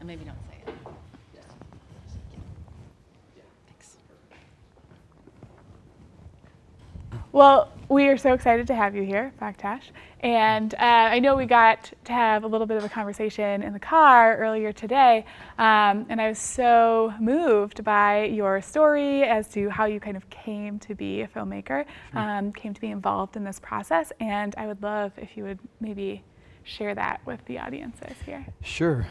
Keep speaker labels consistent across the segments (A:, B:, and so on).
A: And maybe don't say it. Thanks.
B: Well, we are so excited to have you here, Baktash. And I know we got to have a little bit of a conversation in the car earlier today, and I was so moved by your story as to how you kind of came to be a filmmaker, came to be involved in this process, and I would love if you would maybe share that with the audiences here.
C: Sure.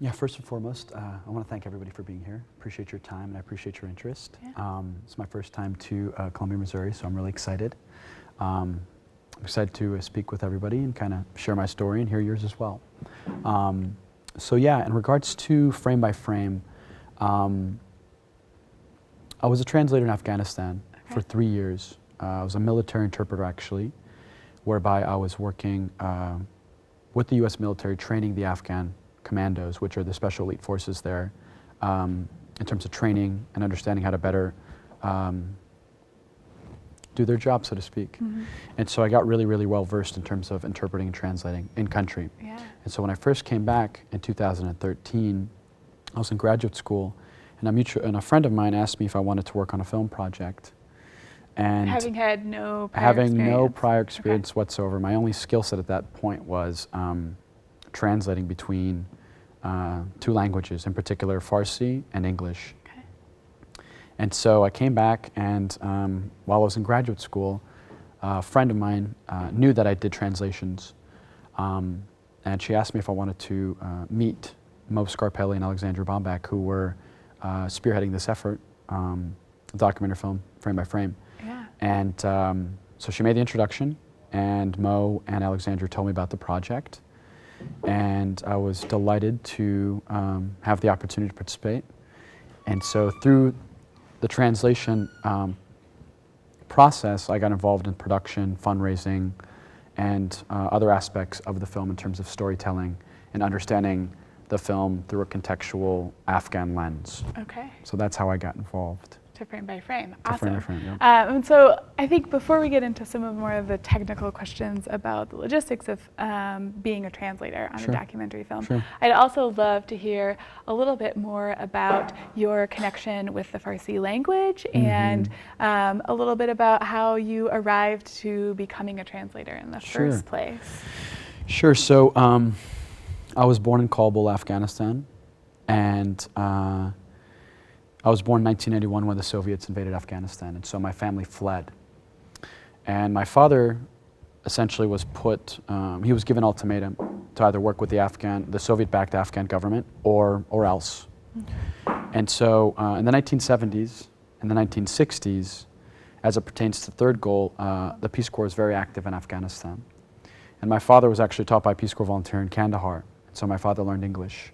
C: Yeah, first and foremost, I want to thank everybody for being here. Appreciate your time and I appreciate your interest.
B: Yeah.
C: It's my first time to Columbia, Missouri, so I'm really excited. I'm excited to speak with everybody and kind of share my story and hear yours as well. So yeah, in regards to frame by frame, I was a translator in Afghanistan for 3 years. I was a military interpreter actually, whereby I was working with the US military training the Afghan commandos, which are the special elite forces there, in terms of training and understanding how to better do their job, so to speak.
B: Mm-hmm.
C: And so I got really, really well versed in terms of interpreting and translating in country.
B: Yeah.
C: And so when I first came back in 2013, I was in graduate school, and a friend of mine asked me if I wanted to work on a film project. And
B: Having had no prior
C: having
B: experience.
C: no prior experience whatsoever, my only skill set at that point was translating between 2 languages, in particular Farsi and English.
B: Okay.
C: And so I came back, and while I was in graduate school, a friend of mine knew that I did translations, and she asked me if I wanted to meet Mo Scarpelli and Alexandra Bombach, who were spearheading this effort, documentary film, frame by frame.
B: Yeah.
C: And so she made the introduction, and Mo and Alexandra told me about the project, and I was delighted to have the opportunity to participate. And so through the translation process, I got involved in production, fundraising, and other aspects of the film in terms of storytelling and understanding the film through a contextual Afghan lens.
B: Okay.
C: So that's how I got involved.
B: To frame by frame.
C: To
B: Awesome.
C: frame by frame, yeah.
B: And so I think before we get into some of more of the technical questions about the logistics of being a translator on
C: Sure.
B: a documentary film,
C: Sure.
B: I'd also love to hear a little bit more about your connection with the Farsi language and a little bit about how you arrived to becoming a translator in the
C: Sure.
B: first place.
C: Sure. So I was born in Kabul, Afghanistan, and I was born in 1981 when the Soviets invaded Afghanistan, and so my family fled. And my father essentially was he was given an ultimatum to either work with the Soviet-backed Afghan government or else. And so in the 1970s and the 1960s, as it pertains to the third goal, the Peace Corps was very active in Afghanistan. And my father was actually taught by a Peace Corps volunteer in Kandahar, so my father learned English.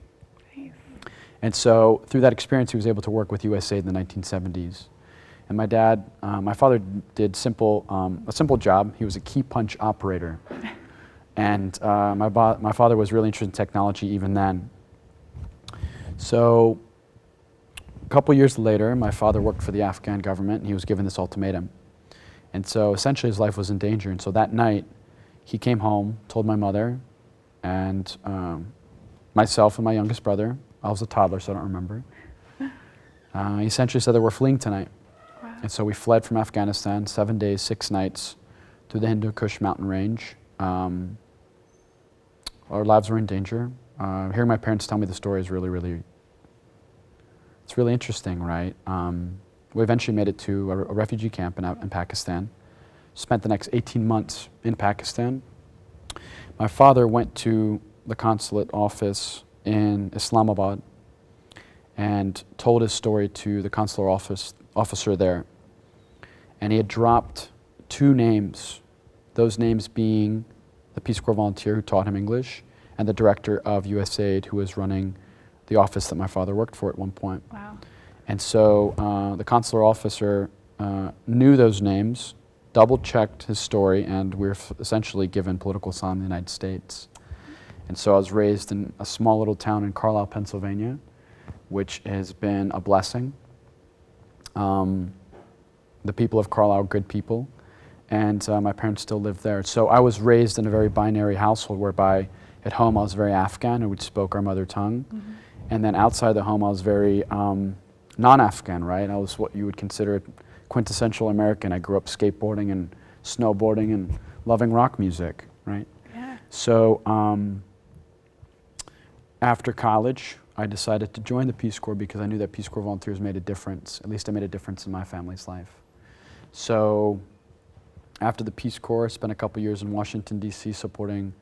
C: And so through that experience, he was able to work with USAID in the 1970s. And my father did a simple job. He was a key punch operator. And my father was really interested in technology even then. So a couple years later, my father worked for the Afghan government, and he was given this ultimatum. And so essentially his life was in danger. And so that night, he came home, told my mother, and myself and my youngest brother. I was a toddler, so I don't remember. He essentially said that we're fleeing tonight.
B: Wow.
C: And so we fled from Afghanistan, 7 days, 6 nights, through the Hindu Kush mountain range. Our lives were in danger. Hearing my parents tell me the story is really interesting, right? We eventually made it to a refugee camp in Pakistan. Spent the next 18 months in Pakistan. My father went to the consulate office in Islamabad and told his story to the consular officer there. And he had dropped 2 names, those names being the Peace Corps volunteer who taught him English and the director of USAID who was running the office that my father worked for at one point.
B: Wow.
C: And so the consular officer knew those names, double-checked his story, and we were essentially given political asylum in the United States. And so I was raised in a small little town in Carlisle, Pennsylvania, which has been a blessing. The people of Carlisle are good people, and my parents still live there. So I was raised in a very binary household whereby At home, I was very Afghan, and we spoke our mother tongue. And then outside the home, I was very non-Afghan, right? I was what you would consider quintessential American. I grew up skateboarding and snowboarding and loving rock music, right?
B: Yeah.
C: So after college, I decided to join the Peace Corps because I knew that Peace Corps volunteers made a difference. At least I made a difference in my family's life. So after the Peace Corps, I spent a couple years in Washington, D.C. supporting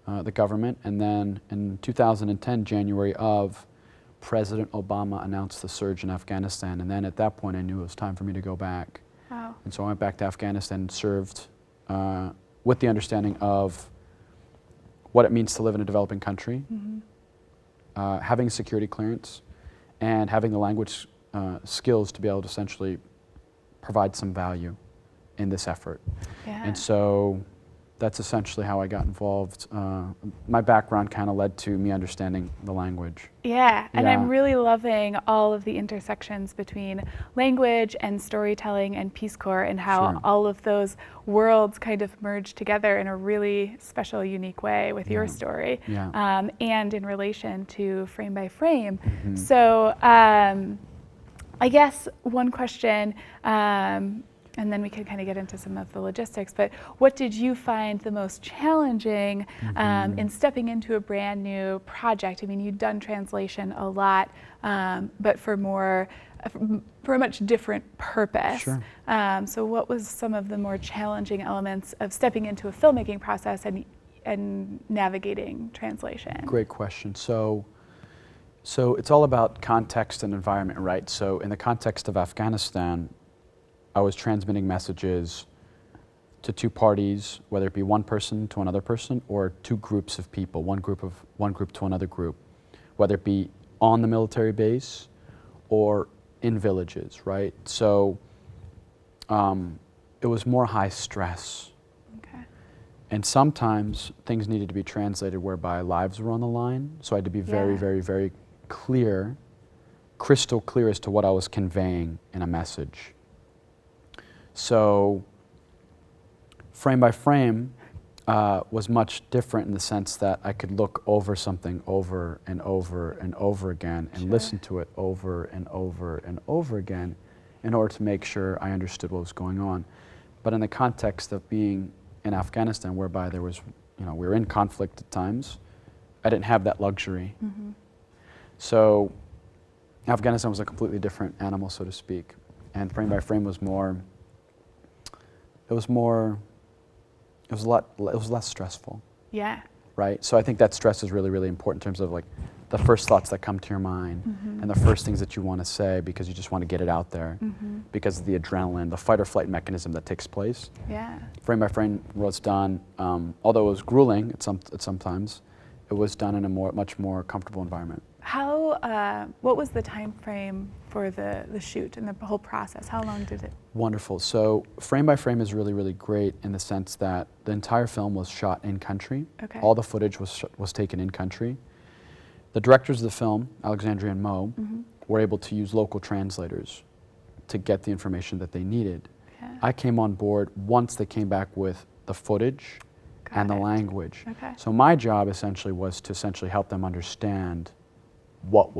C: the government. And then in 2010, January of, President Obama announced the surge in Afghanistan. And then at that point, I knew it was time for me to go back.
B: Wow.
C: And so I went back to Afghanistan and served with the understanding of what it means to live in a developing country, having a security clearance, and having the language skills to be able to essentially provide some value in this effort.
B: Yeah.
C: And so that's essentially how I got involved. My background kind of led to me understanding the language.
B: Yeah, and
C: Yeah.
B: I'm really loving all of the intersections between language and storytelling and Peace Corps, and how
C: Sure.
B: all of those worlds kind of merge together in a really special, unique way with your
C: Yeah.
B: story,
C: Yeah.
B: and in relation to Frame by Frame. So I guess one question, and then we can kind of get into some of the logistics, but what did you find the most challenging in stepping into a brand new project? I mean, you'd done translation a lot, but for a much different purpose.
C: Sure.
B: So what was some of the more challenging elements of stepping into a filmmaking process and navigating translation?
C: Great question. So it's all about context and environment, right? So in the context of Afghanistan, I was transmitting messages to two parties, whether it be one person to another person or two groups of people, one group to another group, whether it be on the military base or in villages, right? So it was more high stress.
B: Okay.
C: And sometimes things needed to be translated whereby lives were on the line. So I had to be very,
B: Yeah.
C: very, very clear, crystal clear as to what I was conveying in a message. So Frame by Frame was much different in the sense that I could look over something over and over and over again and
B: Sure.
C: listen to it over and over and over again in order to make sure I understood what was going on. But in the context of being in Afghanistan, whereby there was, we were in conflict at times, I didn't have that luxury. So Afghanistan was a completely different animal, so to speak. And Frame by Frame was it was less stressful,
B: Yeah.
C: right? So I think that stress is really, really important in terms of like the first thoughts that come to your mind and the first things that you want to say because you just want to get it out there because of the adrenaline, the fight or flight mechanism that takes place.
B: Yeah.
C: Frame by Frame was done, although it was grueling at sometimes, it was done in a much more comfortable environment.
B: What was the time frame for the shoot and the whole process? How long did it?
C: Wonderful. So Frame by Frame is really, really great in the sense that the entire film was shot in country.
B: Okay.
C: All the footage was taken in country. The directors of the film, Alexandria and Mo, were able to use local translators to get the information that they needed.
B: Yeah.
C: I came on board once they came back with the footage and the
B: Got it.
C: language.
B: Okay.
C: So my job essentially was to help them understand what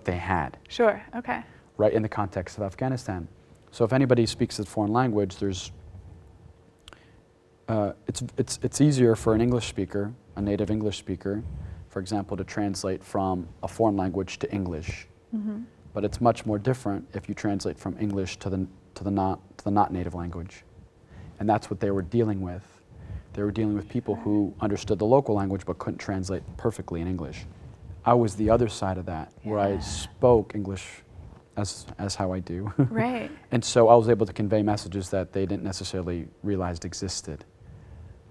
C: they had,
B: Sure. Okay.
C: right, in the context of Afghanistan. So if anybody speaks a foreign language, it's easier for an English speaker, a native English speaker, for example, to translate from a foreign language to English. But it's much more different if you translate from English to the not native language. And that's what they were dealing with. They were dealing with people who understood the local language but couldn't translate perfectly in English. I was the other side of that, where I
B: Yeah.
C: spoke English as how I do.
B: Right.
C: And so I was able to convey messages that they didn't necessarily realize existed,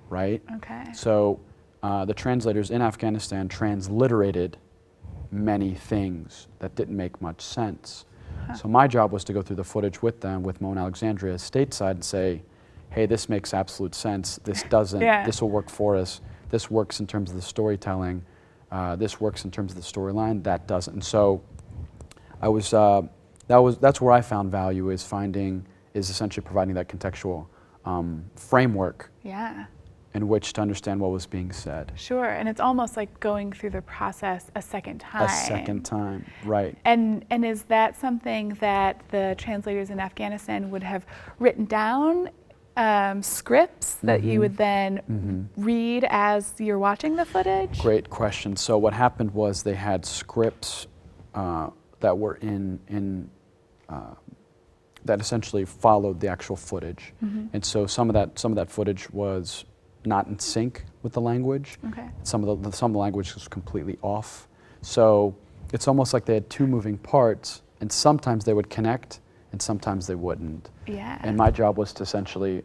C: right?
B: Okay.
C: So the translators in Afghanistan transliterated many things that didn't make much sense. So my job was to go through the footage with them, with Mo and Alexandria stateside, and say, hey, this makes absolute sense. This doesn't.
B: Yeah.
C: This will work for us. This works in terms of the storytelling. This works in terms of the storyline. That doesn't. And so I was. That's where I found value, is essentially providing that contextual framework
B: Yeah.
C: in which to understand what was being said.
B: Sure, and it's almost like going through the process a second time.
C: A second time, right.
B: And is that something that the translators in Afghanistan would have written down, scripts that you would then read as you're watching the footage?
C: Great question. So what happened was they had scripts that were in that essentially followed the actual footage, and so some of that footage was not in sync with the language.
B: Okay.
C: Some of the language was completely off. So it's almost like they had two moving parts, and sometimes they would connect, and sometimes they wouldn't.
B: Yeah.
C: And my job was to essentially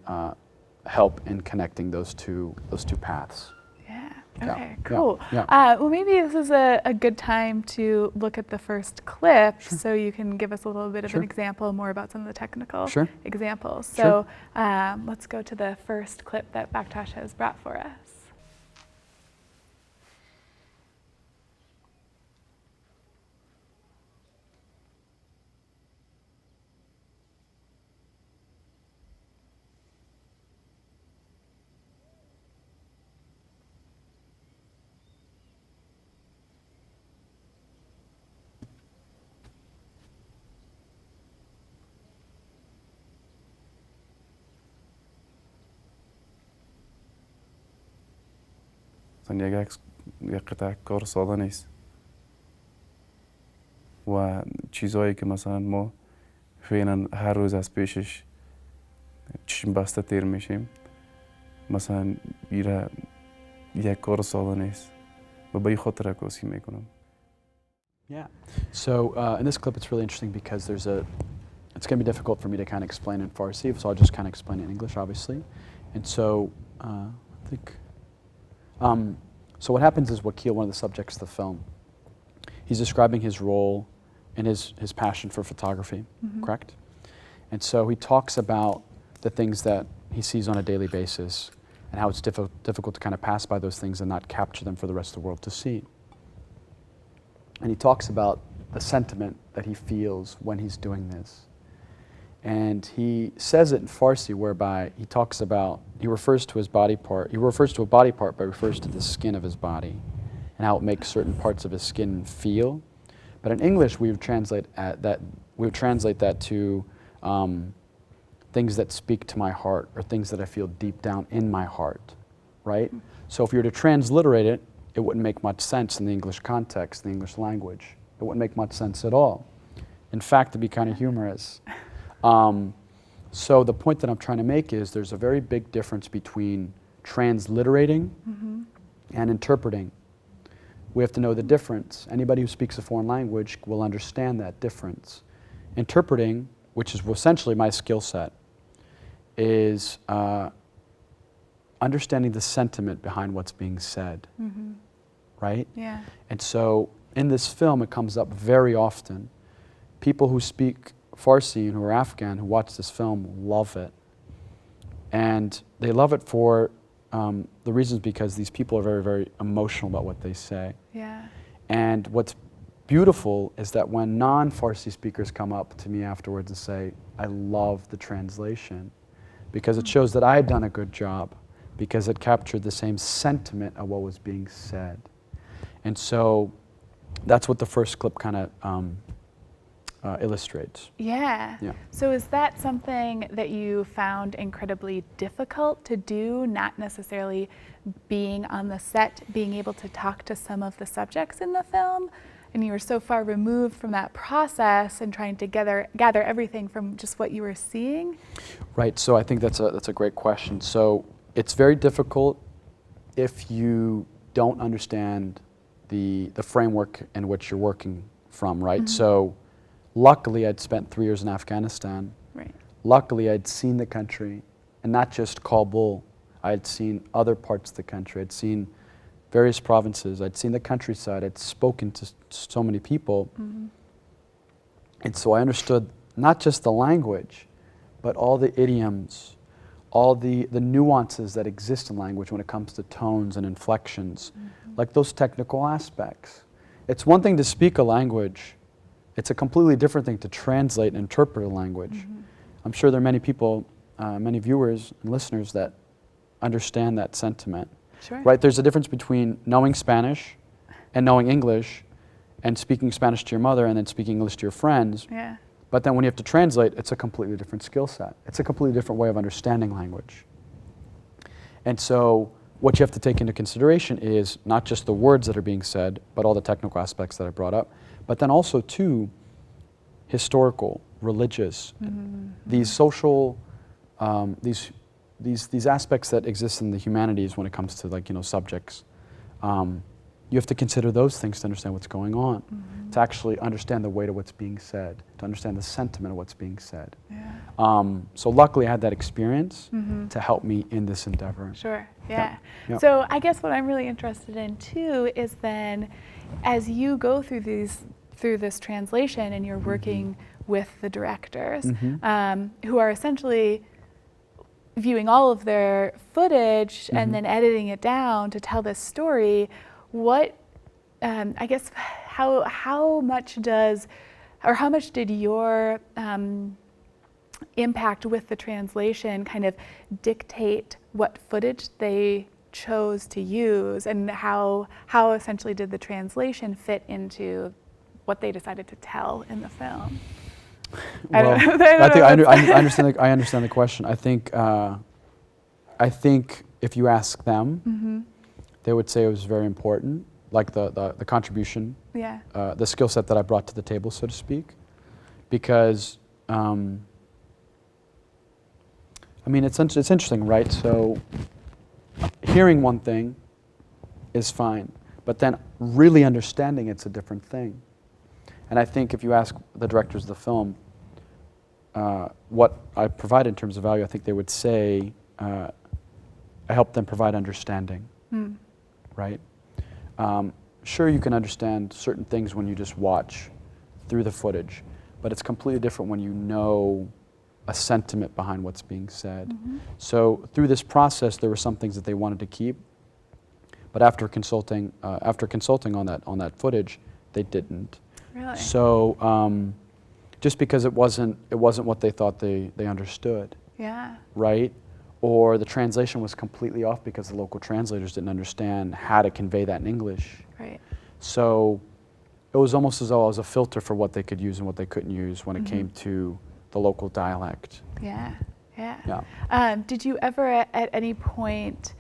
C: help in connecting those two paths.
B: Yeah.
C: Yeah,
B: Okay.
C: yeah,
B: Cool.
C: yeah.
B: Well, maybe this is a good time to look at the first clip, so you can give us a little bit of an example, more about some of the technical examples. So let's go to the first clip that Baktash has brought for us.
D: مثلا یک قطعه کار ساده نیست و چیزهایی که مثلا ما فعلا هر روز از پیشش چشم بسته تیر میشیم مثلا ایره یک کار ساده نیست و به این خاطر عکاسی میکنم.
C: Yeah. So in this clip, it's really interesting because it's going to be difficult for me to kind of explain in Farsi, so I'll just kind of explain it in English, obviously. And so I think, so what happens is Wakil, one of the subjects of the film, he's describing his role and his passion for photography, correct? And so he talks about the things that he sees on a daily basis and how it's difficult to kind of pass by those things and not capture them for the rest of the world to see. And he talks about the sentiment that he feels when he's doing this. And he says it in Farsi, whereby he talks about, he refers to a body part but refers to the skin of his body and how it makes certain parts of his skin feel. But in English, we would translate that to things that speak to my heart or things that I feel deep down in my heart, right? So if you were to transliterate it, it wouldn't make much sense in the English context, the English language. It wouldn't make much sense at all. In fact, it'd be kind of humorous. So the point that I'm trying to make is there's a very big difference between transliterating and interpreting. We have to know the difference. Anybody who speaks a foreign language will understand that difference. Interpreting, which is essentially my skill set, is understanding the sentiment behind what's being said, right?
B: Yeah.
C: And so in this film, it comes up very often. People who speak Farsi and who are Afghan who watch this film love it. And they love it for the reasons because these people are very, very emotional about what they say.
B: Yeah.
C: And what's beautiful is that when non-Farsi speakers come up to me afterwards and say, I love the translation, because it shows that I had done a good job, because it captured the same sentiment of what was being said. And so that's what the first clip kind of illustrates.
B: Yeah.
C: Yeah.
B: So is that something that you found incredibly difficult to do, not necessarily being on the set, being able to talk to some of the subjects in the film? And you were so far removed from that process and trying to gather everything from just what you were seeing?
C: Right, so I think that's a great question. So it's very difficult if you don't understand the framework in which you're working from, right? So luckily I'd spent 3 years in Afghanistan.
B: Right.
C: Luckily I'd seen the country, and not just Kabul. I had seen other parts of the country. I'd seen various provinces. I'd seen the countryside. I'd spoken to so many people. And so I understood not just the language, but all the idioms, all the nuances that exist in language when it comes to tones and inflections, like those technical aspects. It's one thing to speak a language. It's a completely different thing to translate and interpret a language. I'm sure there are many people, many viewers and listeners that understand that sentiment.
B: Sure.
C: Right? There's a difference between knowing Spanish and knowing English and speaking Spanish to your mother and then speaking English to your friends.
B: Yeah.
C: But then when you have to translate, it's a completely different skill set. It's a completely different way of understanding language. And so what you have to take into consideration is not just the words that are being said, but all the technical aspects that I brought up, but then also too, historical, religious, these social, these aspects that exist in the humanities when it comes to, like, subjects. You have to consider those things to understand what's going on, to actually understand the weight of what's being said, to understand the sentiment of what's being said.
B: Yeah.
C: So luckily I had that experience to help me in this endeavor.
B: Sure, yeah.
C: Yeah.
B: So I guess what I'm really interested in too is then, as you go through this translation and you're working with the directors, who are essentially viewing all of their footage and then editing it down to tell this story, what, I guess, how much did your impact with the translation kind of dictate what footage they chose to use, and how essentially did the translation fit into what they decided to tell in the film?
C: Well, I understand the question. I think if you ask them, they would say it was very important, like the contribution,
B: Yeah.
C: the skill set that I brought to the table, so to speak, because I mean, it's interesting, right? So hearing one thing is fine, but then really understanding it's a different thing. And I think if you ask the directors of the film what I provide in terms of value, I think they would say I helped them provide understanding, right? Sure, you can understand certain things when you just watch through the footage, but it's completely different when you know a sentiment behind what's being said. So through this process, there were some things that they wanted to keep, but after consulting on that footage, they didn't.
B: Really?
C: So just because it wasn't what they thought they understood,
B: Yeah.
C: right? Or the translation was completely off because the local translators didn't understand how to convey that in English.
B: Right.
C: So it was almost as though I was a filter for what they could use and what they couldn't use when it came to the local dialect.
B: Yeah. Yeah.
C: Yeah.
B: Did you ever at any point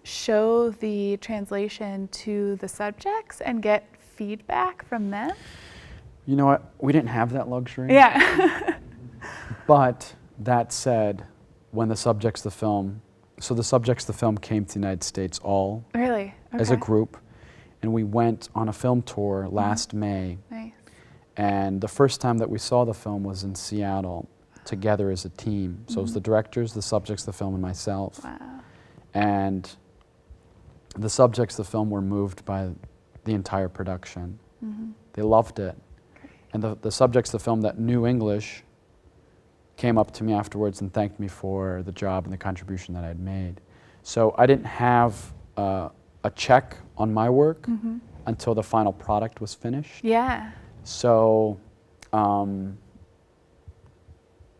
B: show the translation to the subjects and get feedback from them?
C: You know what? We didn't have that luxury.
B: Yeah.
C: But that said, when the subjects of the film came to the United States all
B: Really? Okay.
C: as a group, and we went on a film tour last May.
B: Nice.
C: And the first time that we saw the film was in Seattle, together as a team. So it was the directors, the subjects of the film, and myself.
B: Wow.
C: And the subjects of the film were moved by the entire production. They loved it. And the subjects of the film that knew English came up to me afterwards and thanked me for the job and the contribution that I had made. So I didn't have a check on my work until the final product was finished.
B: Yeah.
C: So,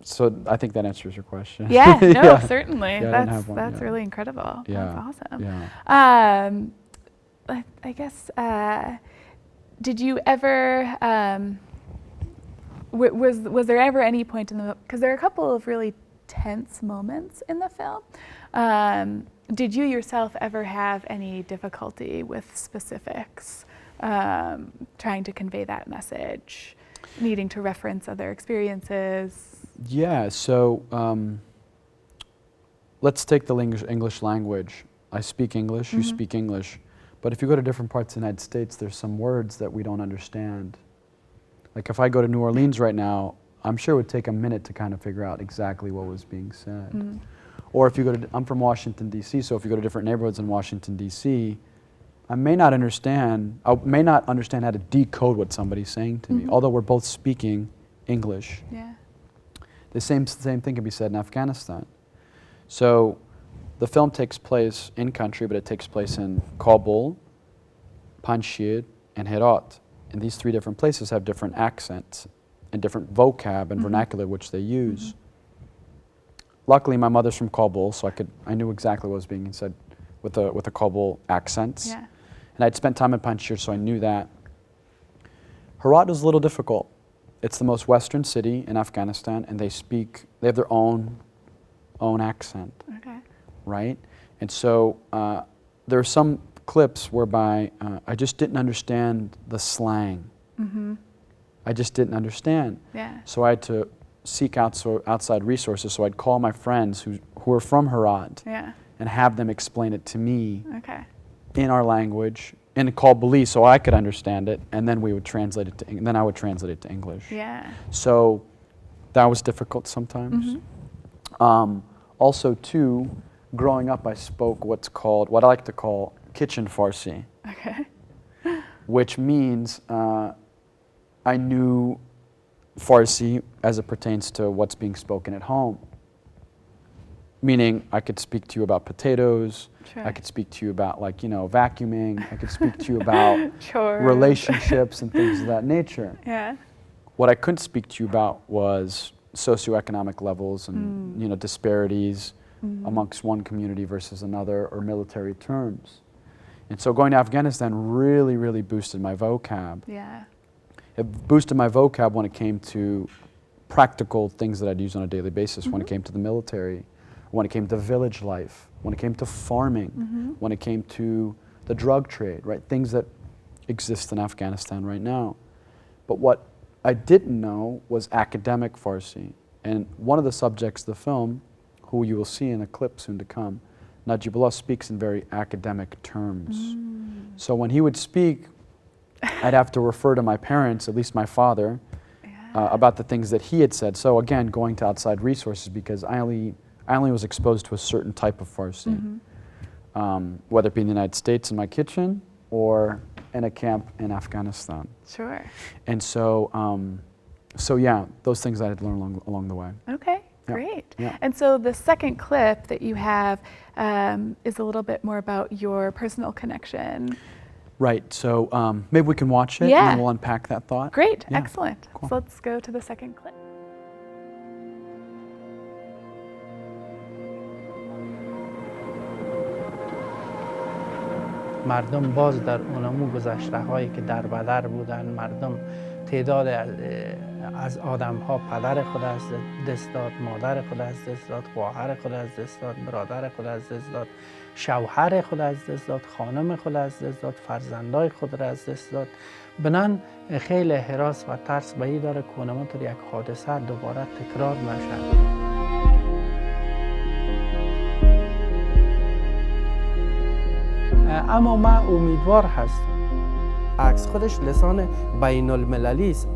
C: so I think that answers your question.
B: Yeah, no,
C: Yeah.
B: certainly.
C: Yeah, I didn't have one,
B: That's
C: yeah.
B: really incredible.
C: Yeah.
B: That's awesome.
C: Yeah.
B: I guess, did you ever, was there ever any point in the, because there are a couple of really tense moments in the film. Did you yourself ever have any difficulty with specifics, trying to convey that message, needing to reference other experiences?
C: Yeah, so let's take the English language. I speak English, you speak English, but if you go to different parts of the United States, there's some words that we don't understand. Like if I go to New Orleans right now, I'm sure it would take a minute to kind of figure out exactly what was being said. Or if you go to, I'm from Washington, D.C., so if you go to different neighborhoods in Washington, D.C., I may not understand how to decode what somebody's saying to me, although we're both speaking English.
B: Yeah.
C: The same thing can be said in Afghanistan. So the film takes place in country, but it takes place in Kabul, Panjshir, and Herat. And these three different places have different accents and different vocab and vernacular which they use. luckily my mother's from Kabul, so I knew exactly what was being said with the Kabul accents.
B: Yeah.
C: And I'd spent time in Panjshir, so I knew that. Herat is a little difficult. It's the most western city in Afghanistan, and they have their own accent,
B: Okay.
C: right? And so there are some clips whereby I just didn't understand the slang.
B: Mm-hmm.
C: I just didn't understand.
B: Yeah.
C: So I had to seek outside resources. So I'd call my friends who were from Herat
B: Yeah.
C: and have them explain it to me
B: Okay.
C: in our language, in Kabuli, so I could understand it, and then we would translate it to then I would translate it to English.
B: Yeah.
C: So that was difficult sometimes.
B: Mm-hmm.
C: Also, too, growing up, I spoke what I like to call kitchen Farsi,
B: Okay.
C: which means I knew Farsi as it pertains to what's being spoken at home. Meaning, I could speak to you about potatoes.
B: Sure.
C: I could speak to you about, like, vacuuming. I could speak to you about
B: Chores.
C: relationships and things of that nature.
B: Yeah.
C: What I couldn't speak to you about was socioeconomic levels and disparities amongst one community versus another, or military terms. And so going to Afghanistan really, really boosted my vocab.
B: Yeah.
C: It boosted my vocab when it came to practical things that I'd use on a daily basis, when it came to the military, when it came to village life, when it came to farming, when it came to the drug trade, right? Things that exist in Afghanistan right now. But what I didn't know was academic Farsi. And one of the subjects of the film, who you will see in a clip soon to come, Najibullah speaks in very academic terms. So when he would speak, I'd have to refer to my parents, at least my father, about the things that he had said. So again, going to outside resources, because I only was exposed to a certain type of Farsi, whether it be in the United States in my kitchen or in a camp in Afghanistan.
B: Sure.
C: And so, yeah, those things I had learned along the way.
B: Okay.
C: Yeah.
B: Great.
C: Yeah.
B: And so the second clip that you have is a little bit more about your personal connection.
C: Right. So maybe we can watch it
B: Yeah.
C: and then we'll unpack that thought.
B: Great.
C: Yeah.
B: Excellent.
C: Cool.
B: So let's go to the second clip.
E: مردم باز در اونمو گذشته هایی که در بدر بودن، مردم تعداد از آدم ها پدر خود از دست داد، مادر خود از دست داد، خواهر خود از دست داد، برادر خود از دست داد، شوهر خود از دست داد، خانم خود از دست داد، فرزندای خود را از دست داد. بنان خیلی هراس و ترس به این داره که اونمونطور یک حادثه دوباره تکرار نشه. اما من امیدوار هستم. عکس خودش لسان بین المللی است.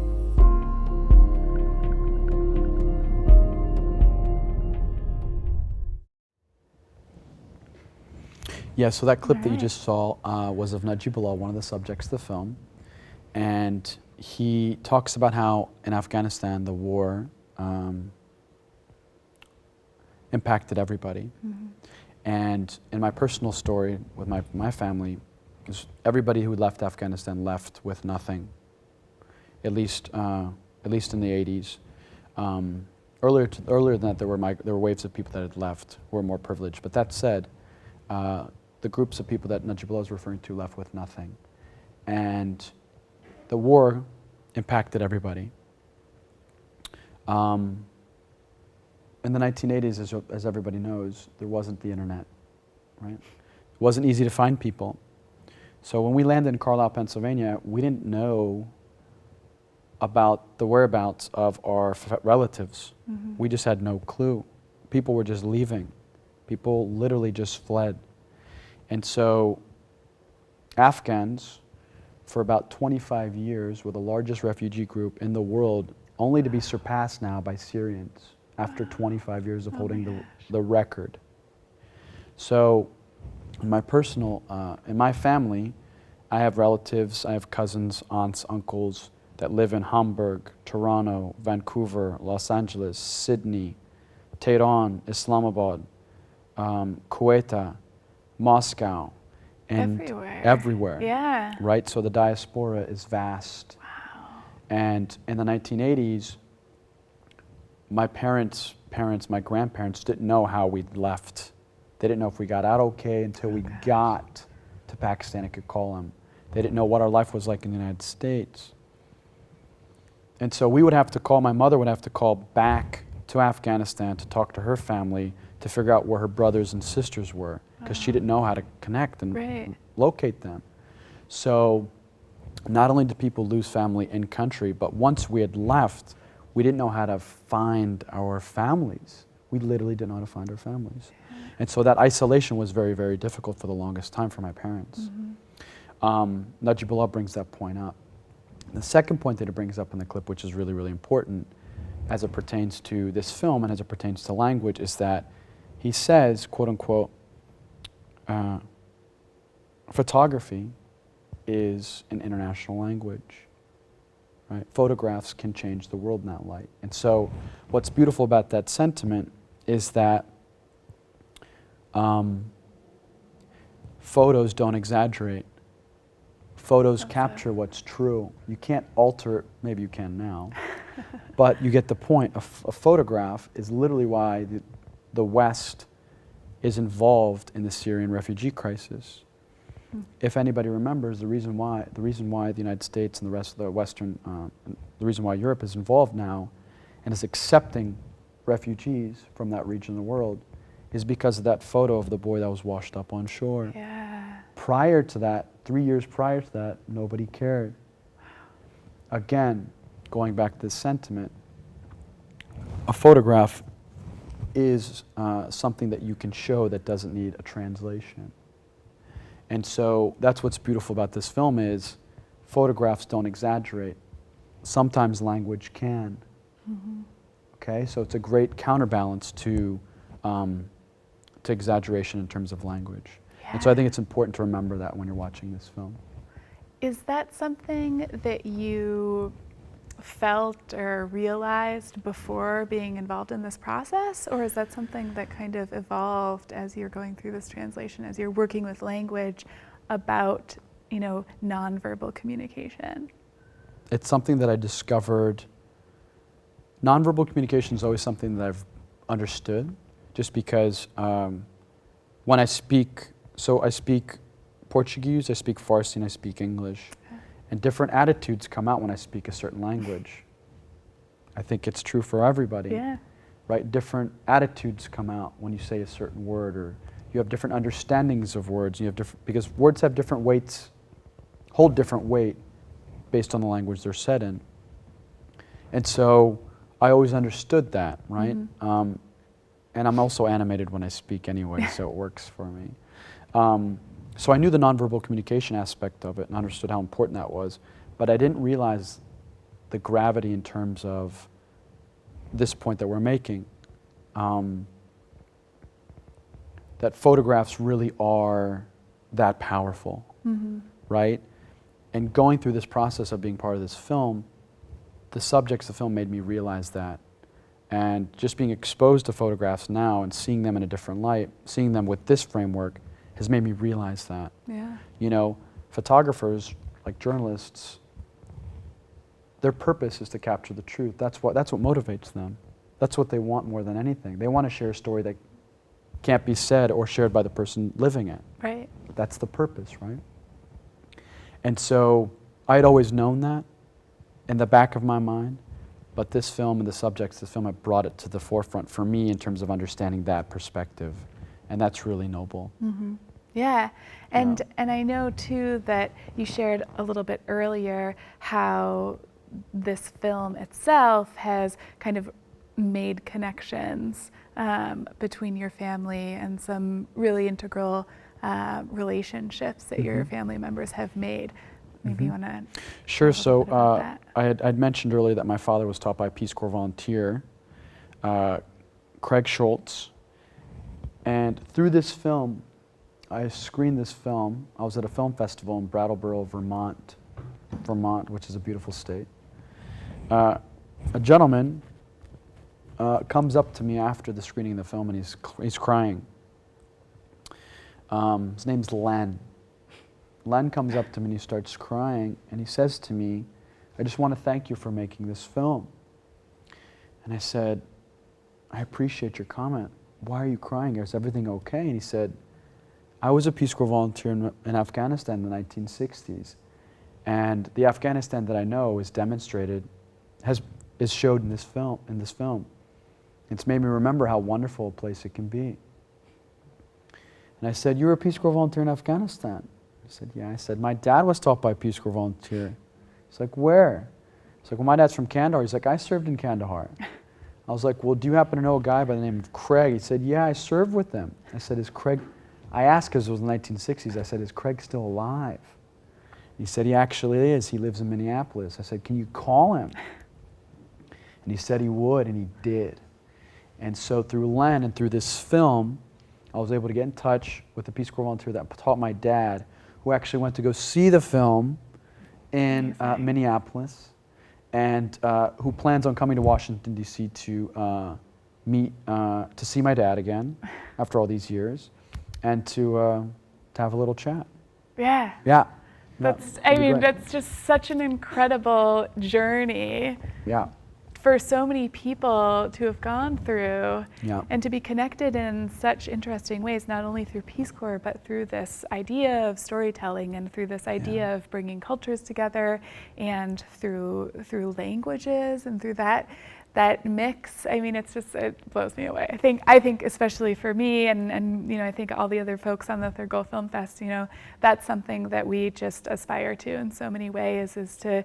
C: Yeah, so that clip that you just saw was of Najibullah, one of the subjects of the film. And he talks about how in Afghanistan the war impacted everybody. And in my personal story with my family, everybody who left Afghanistan left with nothing, at least in the 80s. Earlier than that, there were waves of people that had left who were more privileged. But that said, the groups of people that Najibullah is referring to left with nothing. And the war impacted everybody. In the 1980s, as everybody knows, there wasn't the internet, right? It wasn't easy to find people. So when we landed in Carlisle, Pennsylvania, we didn't know about the whereabouts of our relatives. We just had no clue. People were just leaving. People literally just fled. And so Afghans, for about 25 years, were the largest refugee group in the world, only to be surpassed now by Syrians after 25 years of holding the record. So in my family, I have relatives, I have cousins, aunts, uncles that live in Hamburg, Toronto, Vancouver, Los Angeles, Sydney, Tehran, Islamabad, Kuwait, Moscow, and everywhere.
B: Yeah.
C: Right? So the diaspora is vast.
B: Wow.
C: And in the 1980s, my parents parents, my grandparents, didn't know how we'd left. They didn't know if we got out okay until we got to Pakistan and could call them. They didn't know what our life was like in the United States. And so we would have to call, my mother would have to call back to Afghanistan to talk to her family to figure out where her brothers and sisters were, because she didn't know how to connect and locate them. So not only did people lose family in country, but once we had left, we didn't know how to find our families. We literally didn't know how to find our families. And so that isolation was very, very difficult for the longest time for my parents. Najibullah brings that point up. The second point that it brings up in the clip, which is really, really important as it pertains to this film and as it pertains to language, is that he says, quote unquote, photography is an international language. Right? Photographs can change the world in that light. And so what's beautiful about that sentiment is that photos don't exaggerate. Photos capture what's true. You can't alter it, maybe you can now, but you get the point. A photograph is literally why the West is involved in the Syrian refugee crisis. If anybody remembers, the reason why the United States and the rest of the Western, the reason why Europe is involved now and is accepting refugees from that region of the world is because of that photo of the boy that was washed up on shore. Prior to that, 3 years prior to that, nobody cared. Again, going back to this sentiment, a photograph is something that you can show that doesn't need a translation. And so that's what's beautiful about this film is photographs don't exaggerate. Sometimes language can. Okay, so it's a great counterbalance to exaggeration in terms of language. And so I think it's important to remember that when you're watching this film.
B: Is that something that you felt or realized before being involved in this process? Or is that something that kind of evolved as you're going through this translation, as you're working with language about, you know, nonverbal communication?
C: It's something that I discovered. Nonverbal communication is always something that I've understood, just because when I speak, so I speak Portuguese, I speak Farsi, and I speak English. And different attitudes come out when I speak a certain language. I think it's true for everybody. Right? Different attitudes come out when you say a certain word, or you have different understandings of words. You have different, because words have different weights, hold different weight based on the language they're said in. And so I always understood that, right? And I'm also animated when I speak anyway, so it works for me. So I knew the nonverbal communication aspect of it and understood how important that was, but I didn't realize the gravity in terms of this point that we're making. That photographs really are that powerful, right? And going through this process of being part of this film, the subjects of the film made me realize that. And just being exposed to photographs now and seeing them in a different light, seeing them with this framework, has made me realize that. You know, photographers, like journalists, their purpose is to capture the truth. That's what motivates them. That's what they want more than anything. They want to share a story that can't be said or shared by the person living it.
B: Right.
C: That's the purpose, right? And so I had always known that in the back of my mind, but this film and the subjects of this film have brought it to the forefront for me in terms of understanding that perspective. And that's really noble.
B: Yeah, and I know too that you shared a little bit earlier how this film itself has kind of made connections between your family and some really integral relationships that your family members have made. Maybe you want to
C: Sure. So I'd mentioned earlier that my father was taught by a Peace Corps volunteer, Craig Schultz. And through this film, I screened this film. I was at a film festival in Brattleboro, Vermont, which is a beautiful state. A gentleman comes up to me after the screening of the film, and he's crying. His name's Len. Len comes up to me and he starts crying, and he says to me, "I just want to thank you for making this film." And I said, I appreciate your comment. Why are you crying? Is everything okay? And he said, I was a Peace Corps volunteer in Afghanistan in the 1960s. And the Afghanistan that I know is demonstrated, is showed in this film. It's made me remember how wonderful a place it can be. And I said, you were a Peace Corps volunteer in Afghanistan? I said, yeah. I said, my dad was taught by a Peace Corps volunteer. He's like, where? He's like, well, my dad's from Kandahar. He's like, I served in Kandahar. I was like, well, do you happen to know a guy by the name of Craig? He said, yeah, I served with them. I said, is Craig, I asked because it was the 1960s, I said, is Craig still alive? He said, he actually is. He lives in Minneapolis. I said, can you call him? And he said he would, and he did. And so through Len and through this film, I was able to get in touch with the Peace Corps volunteer that taught my dad, who actually went to go see the film in Minneapolis, and who plans on coming to Washington, D.C. to see my dad again after all these years, and to have a little chat.
B: Yeah.
C: Yeah.
B: That's,
C: That'd be great.
B: that's just such an incredible journey.
C: Yeah.
B: For so many people to have gone through,
C: Yeah.
B: and to be connected in such interesting ways, not only through Peace Corps, but through this idea of storytelling and through this idea of bringing cultures together, and through languages and through that mix. I mean, it's just, it blows me away. I think especially for me and you know, I think all the other folks on the Third Gulf Film Fest, you know, that's something that we just aspire to in so many ways, is to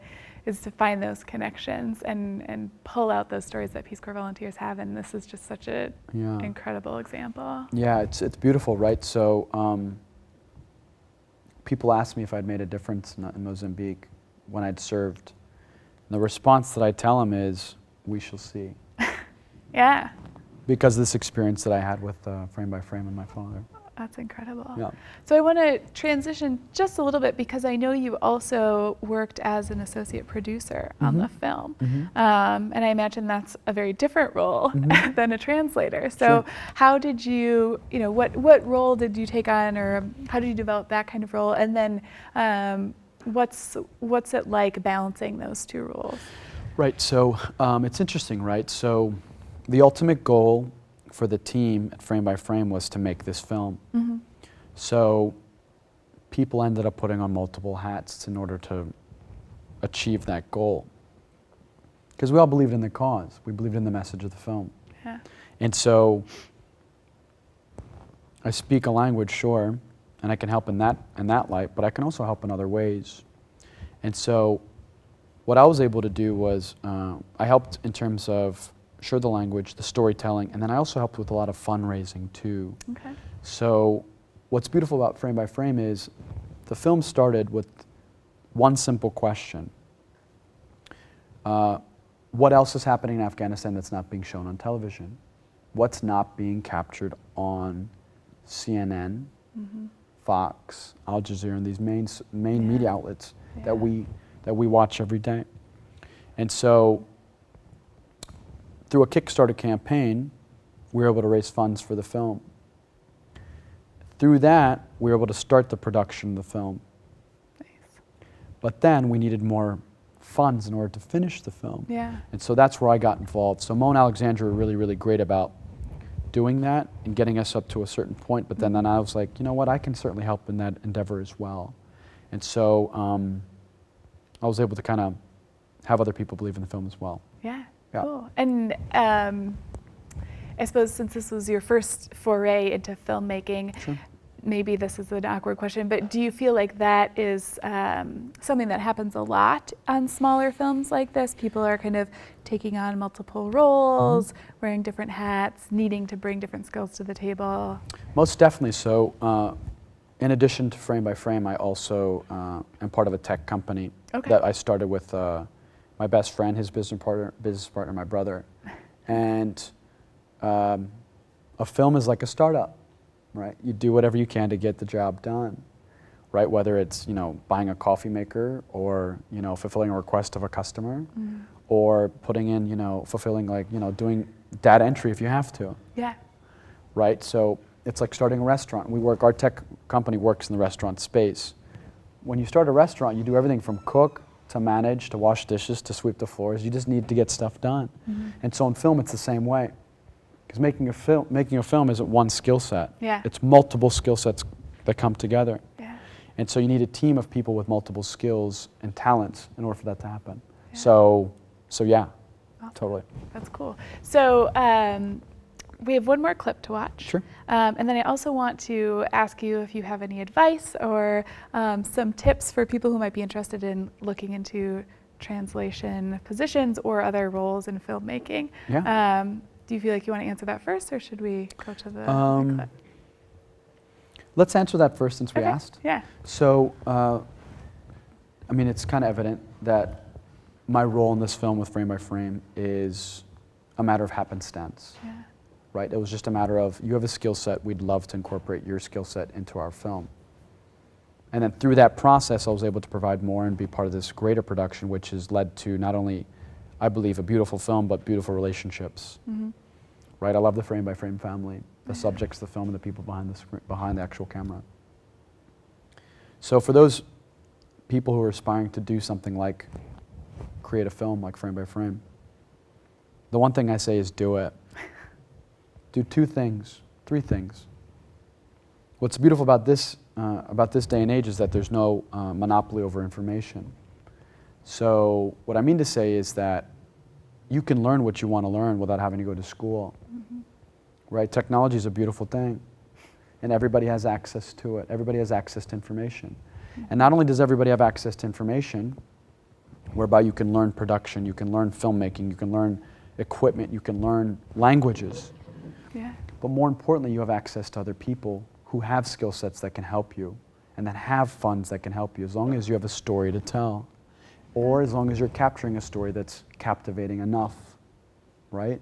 B: find those connections and pull out those stories that Peace Corps volunteers have, and this is just such an incredible example.
C: Yeah, it's beautiful, right? So people ask me if I'd made a difference in Mozambique when I'd served. And the response that I tell them is, we shall see.
B: Yeah.
C: Because of this experience that I had with Frame by Frame and my father.
B: That's incredible.
C: Yeah.
B: So I want to transition just a little bit, because I know you also worked as an associate producer on the film. And I imagine that's a very different role than a translator. So how did you, you know, what role did you take on, or how did you develop that kind of role? And then what's it like balancing those two roles?
C: Right, so it's interesting, right? So the ultimate goal for the team at Frame by Frame was to make this film. So people ended up putting on multiple hats in order to achieve that goal. Because we all believed in the cause. We believed in the message of the film.
B: Yeah.
C: And so I speak a language, sure, and I can help in that light, but I can also help in other ways. And so what I was able to do was I helped in terms of, sure, the language, the storytelling, and then I also helped with a lot of fundraising too.
B: Okay.
C: So what's beautiful about Frame by Frame is the film started with one simple question. What else is happening in Afghanistan that's not being shown on television? What's not being captured on CNN, Fox, Al Jazeera, and these main media outlets that we watch every day? And so through a Kickstarter campaign, we were able to raise funds for the film. Through that, we were able to start the production of the film.
B: Nice.
C: But then we needed more funds in order to finish the film.
B: Yeah.
C: And so that's where I got involved. So Mo and Alexandra were really, really great about doing that and getting us up to a certain point. But then I was like, you know what, I can certainly help in that endeavor as well. And so I was able to kind of have other people believe in the film as well.
B: Yeah.
C: Yeah.
B: Cool. And I suppose since this was your first foray into filmmaking, maybe this is an awkward question, but do you feel like that is something that happens a lot on smaller films like this? People are kind of taking on multiple roles, wearing different hats, needing to bring different skills to the table.
C: Most definitely. So in addition to Frame by Frame, I also am part of a tech company that I started with my best friend, his business partner, my brother. And a film is like a startup, right? You do whatever you can to get the job done, right? Whether it's, you know, buying a coffee maker, or, you know, fulfilling a request of a customer, or putting in, you know, fulfilling, like, you know, doing data entry if you have to.
B: Yeah.
C: Right? So it's like starting a restaurant. Our tech company works in the restaurant space. When you start a restaurant, you do everything from cook, to manage, to wash dishes, to sweep the floors. You just need to get stuff done. And so in film, it's the same way. Because making a film isn't one skill set.
B: Yeah.
C: It's multiple skill sets that come together.
B: Yeah.
C: And so you need a team of people with multiple skills and talents in order for that to happen.
B: Yeah.
C: So yeah,
B: Awesome.
C: totally.
B: That's cool. So we have one more clip to watch.
C: Sure.
B: And then I also want to ask you if you have any advice or some tips for people who might be interested in looking into translation positions or other roles in filmmaking.
C: Yeah.
B: Do you feel like you want to answer that first, or should we go to the clip?
C: Let's answer that first since we
B: Okay.
C: asked.
B: Yeah.
C: So, I mean, it's kind of evident that my role in this film with Frame by Frame is a matter of happenstance,
B: Yeah.
C: right? It was just a matter of, you have a skill set, we'd love to incorporate your skill set into our film. And then through that process, I was able to provide more and be part of this greater production, which has led to not only, I believe, a beautiful film, but beautiful relationships,
B: Mm-hmm.
C: right? I love the Frame by Frame family, the subjects of the film and the people behind the actual camera. So for those people who are aspiring to do something like create a film like Frame by Frame, the one thing I say is do it. Do 2 things, 3 things. What's beautiful about this day and age is that there's no monopoly over information. So what I mean to say is that you can learn what you want to learn without having to go to school, right? Technology is a beautiful thing, and everybody has access to it. Everybody has access to information. And not only does everybody have access to information, whereby you can learn production, you can learn filmmaking, you can learn equipment, you can learn languages,
B: Yeah.
C: but more importantly, you have access to other people who have skill sets that can help you and that have funds that can help you, as long as you have a story to tell, or as long as you're capturing a story that's captivating enough, right?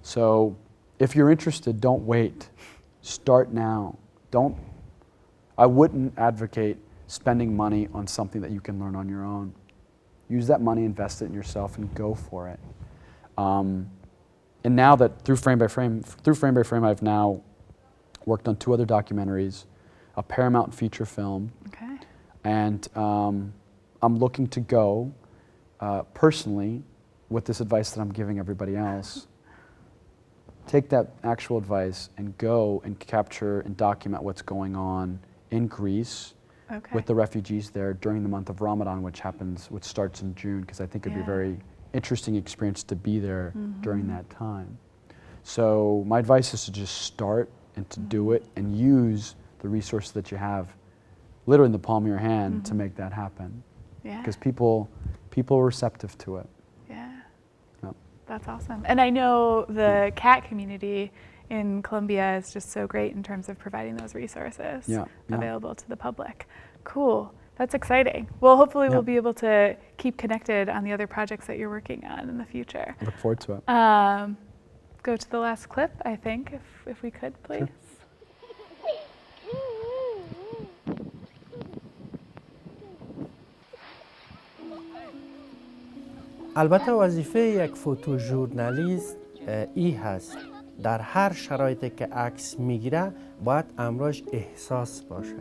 C: So if you're interested, don't wait. Start now. I wouldn't advocate spending money on something that you can learn on your own. Use that money, invest it in yourself, and go for it. And now that through Frame by Frame, I've now worked on 2 other documentaries, a Paramount feature film,
B: Okay.
C: and I'm looking to go personally with this advice that I'm giving everybody else. Take that actual advice and go and capture and document what's going on in Greece
B: Okay.
C: with the refugees there during the month of Ramadan, which starts in June, because I think it'd be a very interesting experience to be there during that time. So my advice is to just start and to do it and use the resources that you have literally in the palm of your hand to make that happen.
B: Yeah.
C: Because people are receptive to it.
B: Yeah.
C: Yep.
B: That's awesome. And I know the cat community in Colombia is just so great in terms of providing those resources
C: Yeah, yeah.
B: available to the public. Cool. That's exciting. Well, hopefully
C: Yeah.
B: we'll be able to keep connected on the other projects that you're working on in the future.
C: I look forward to it.
B: Go to the last clip, I think, if we could, please.
E: البته وظیفه یک فوتو ژورنالیست ای هست در هر شرایطی که عکس میگیره باید امراش احساس باشه.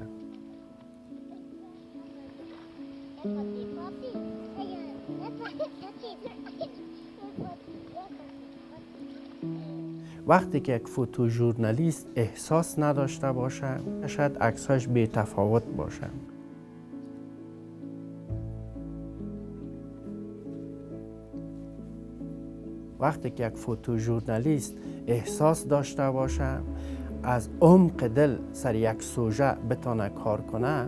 E: وقتی که یک فوتو ژورنالیست احساس نداشته باشه شاید عکساش بی تفاوت باشه. وقتی که یک فوتو ژورنالیست احساس داشته باشه از عمق دل سر یک سوژه بتونه کار کنه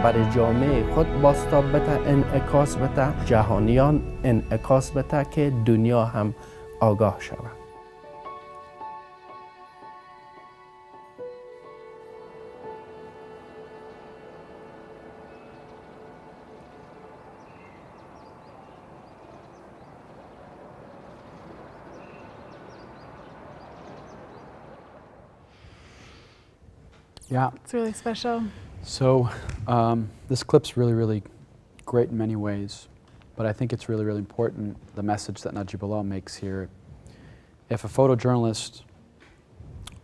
E: برای جامعه خود بازتاب بده، انعکاس بده، جهانیان انعکاس بده که دنیا هم آگاه شود.
C: Yeah.
B: It's really special.
C: So this clip's really, really great in many ways, but I think it's really, really important, the message that Najibullah makes here. If a photojournalist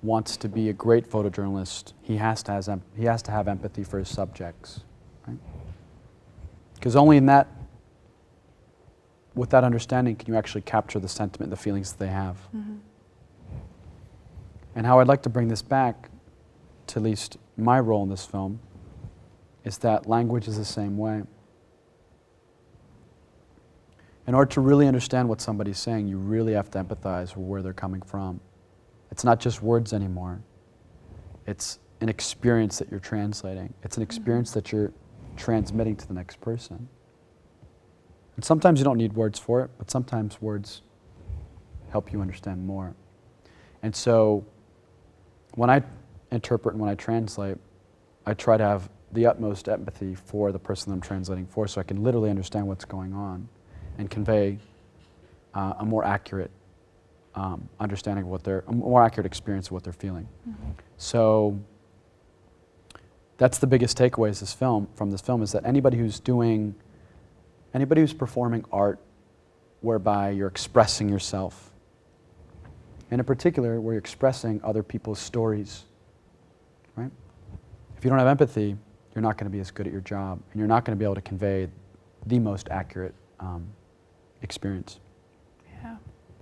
C: wants to be a great photojournalist, he has to have empathy for his subjects, right? Because only with that understanding can you actually capture the sentiment, the feelings that they have.
B: Mm-hmm.
C: And how I'd like to bring this back to at least my role in this film is that language is the same way. In order to really understand what somebody's saying, you really have to empathize with where they're coming from. It's not just words anymore. It's an experience that you're translating. It's an experience that you're transmitting to the next person. And sometimes you don't need words for it, but sometimes words help you understand more. And so when I interpret and when I translate, I try to have the utmost empathy for the person I'm translating for, so I can literally understand what's going on and convey a more accurate understanding of a more accurate experience of what they're feeling. Mm-hmm. So that's the biggest takeaway from this film is that anybody who's performing art whereby you're expressing yourself, and in particular where you're expressing other people's stories, right? If you don't have empathy, you're not going to be as good at your job, and you're not going to be able to convey the most accurate experience.
B: Yeah.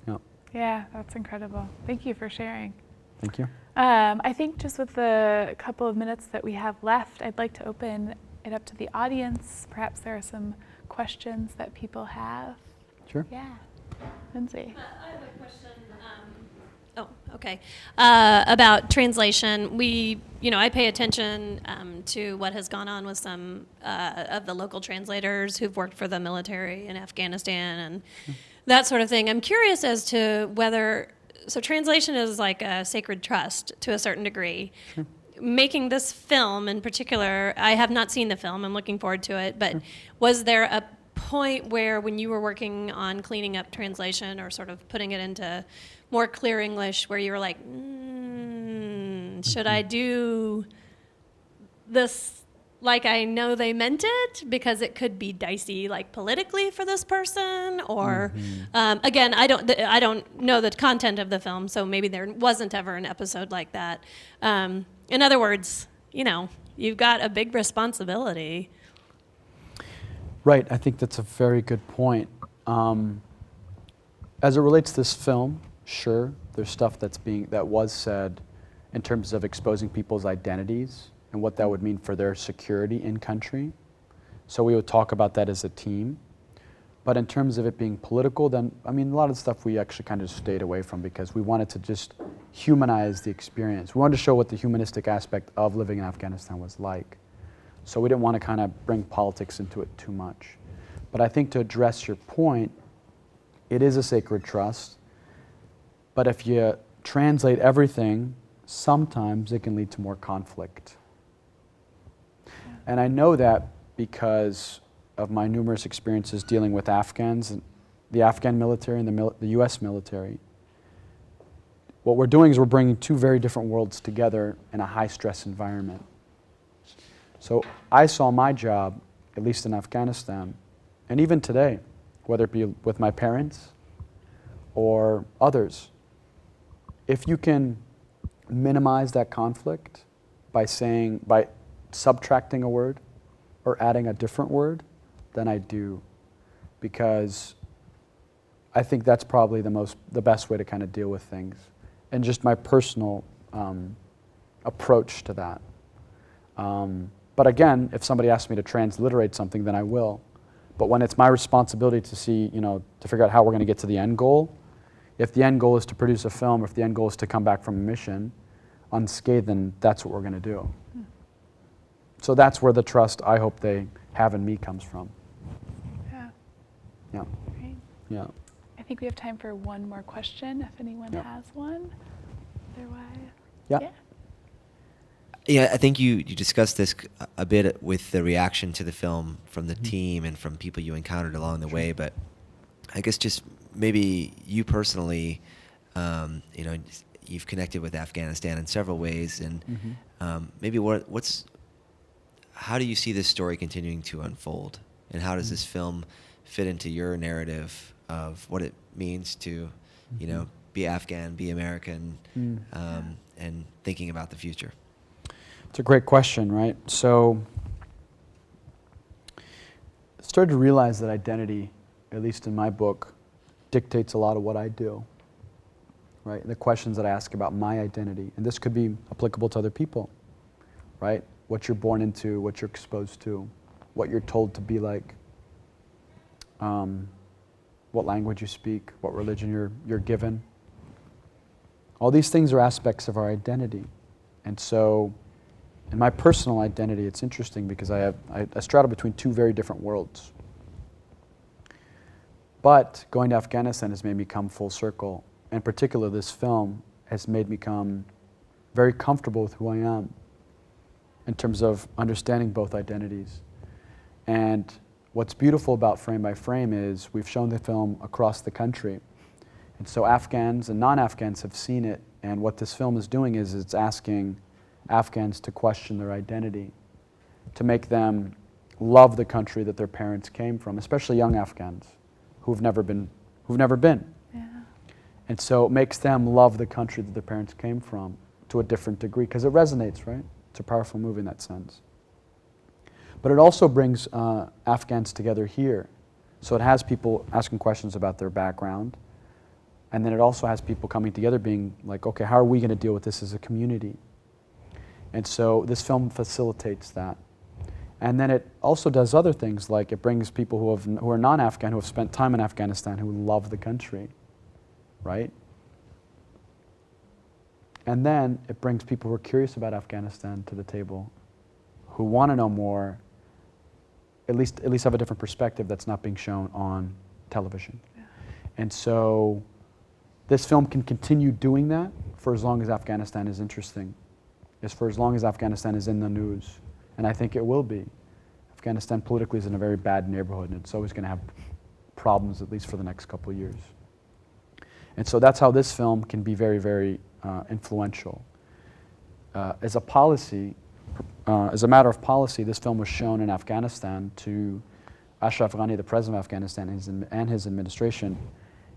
C: Yeah.
B: Yeah, that's incredible. Thank you for sharing.
C: Thank you.
B: I think just with the couple of minutes that we have left, I'd like to open it up to the audience. Perhaps there are some questions that people have.
C: Sure.
B: Yeah. Lindsay.
A: I have a question. About translation. I pay attention to what has gone on with some of the local translators who've worked for the military in Afghanistan and that sort of thing. I'm curious as to so translation is like a sacred trust to a certain degree.
C: Sure.
A: Making this film in particular, I have not seen the film, I'm looking forward to it, but was there a point where when you were working on cleaning up translation or sort of putting it into more clear English where you were like, should I do this like I know they meant it because it could be dicey like politically for this person? Or again, I don't know the content of the film, so maybe there wasn't ever an episode like that. In other words, you've got a big responsibility.
C: Right, I think that's a very good point. As it relates to this film, sure, there's stuff that was said in terms of exposing people's identities and what that would mean for their security in country. So we would talk about that as a team. But in terms of it being political, then, a lot of the stuff we actually kind of stayed away from because we wanted to just humanize the experience. We wanted to show what the humanistic aspect of living in Afghanistan was like. So we didn't want to kind of bring politics into it too much. But I think to address your point, it is a sacred trust. But if you translate everything, sometimes it can lead to more conflict. And I know that because of my numerous experiences dealing with Afghans, the Afghan military and the US military. What we're doing is we're bringing two very different worlds together in a high-stress environment. So I saw my job, at least in Afghanistan, and even today, whether it be with my parents or others, if you can minimize that conflict by subtracting a word or adding a different word, then I do. Because I think that's probably the best way to kind of deal with things. And just my personal approach to that. But again, if somebody asks me to transliterate something, then I will. But when it's my responsibility to see, to figure out how we're going to get to the end goal, if the end goal is to produce a film, or if the end goal is to come back from a mission unscathed, then that's what we're going to do. So that's where the trust I hope they have in me comes from.
B: Yeah.
C: Yeah.
B: Great.
C: Yeah.
B: I think we have time for one more question if anyone
C: Yeah.
B: has one. Otherwise,
C: Yeah.
B: yeah.
F: Yeah, I think you discussed this a bit with the reaction to the film from the team and from people you encountered along the way, but I guess just maybe you personally, you know, you've connected with Afghanistan in several ways, and maybe how do you see this story continuing to unfold, and how does this film fit into your narrative of what it means to, you know, be Afghan, be American, and thinking about the future?
C: It's a great question, right? So I started to realize that identity, at least in my book, dictates a lot of what I do, right? The questions that I ask about my identity, and this could be applicable to other people, right? What you're born into, what you're exposed to, what you're told to be like, what language you speak, what religion you're given. All these things are aspects of our identity. And so in my personal identity, it's interesting because I straddle between two very different worlds. But going to Afghanistan has made me come full circle. In particular, this film has made me come very comfortable with who I am in terms of understanding both identities. And what's beautiful about Frame by Frame is we've shown the film across the country. And so Afghans and non-Afghans have seen it. And what this film is doing is it's asking Afghans to question their identity, to make them love the country that their parents came from, especially young Afghans who've never been.
B: Yeah.
C: And so it makes them love the country that their parents came from to a different degree, because it resonates, right? It's a powerful movie in that sense. But it also brings Afghans together here. So it has people asking questions about their background, and then it also has people coming together being like, okay, how are we going to deal with this as a community? And so this film facilitates that. And then it also does other things, like it brings people who are non-Afghan, who have spent time in Afghanistan, who love the country, right? And then it brings people who are curious about Afghanistan to the table, who want to know more, at least have a different perspective that's not being shown on television. Yeah. And so this film can continue doing that for as long as Afghanistan is interesting, for as long as Afghanistan is in the news. And I think it will be. Afghanistan politically is in a very bad neighborhood, and it's always going to have problems, at least for the next couple of years. And so that's how this film can be very, very influential. As a policy, as a matter of policy, this film was shown in Afghanistan to Ashraf Ghani, the president of Afghanistan, and his administration.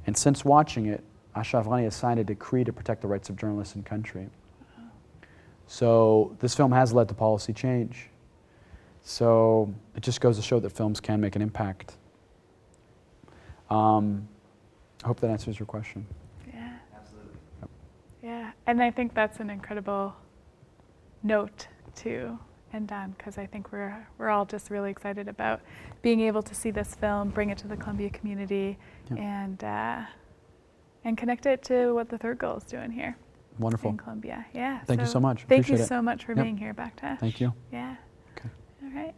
C: And since watching it, Ashraf Ghani has signed a decree to protect the rights of journalists in country. So this film has led to policy change. So it just goes to show that films can make an impact. I hope that answers your question.
B: Yeah.
F: Absolutely.
B: Yeah. And I think that's an incredible note to end on, because I think we're all just really excited about being able to see this film, bring it to the Colombia community, and connect it to what the Third Goal is doing here.
C: Wonderful.
B: In Colombia. Yeah.
C: Thank you so much.
B: Thank you
C: Appreciate it.
B: so much for
C: Yep.
B: being here, Baktash.
C: Thank you.
B: Yeah.
C: Okay.
B: All right.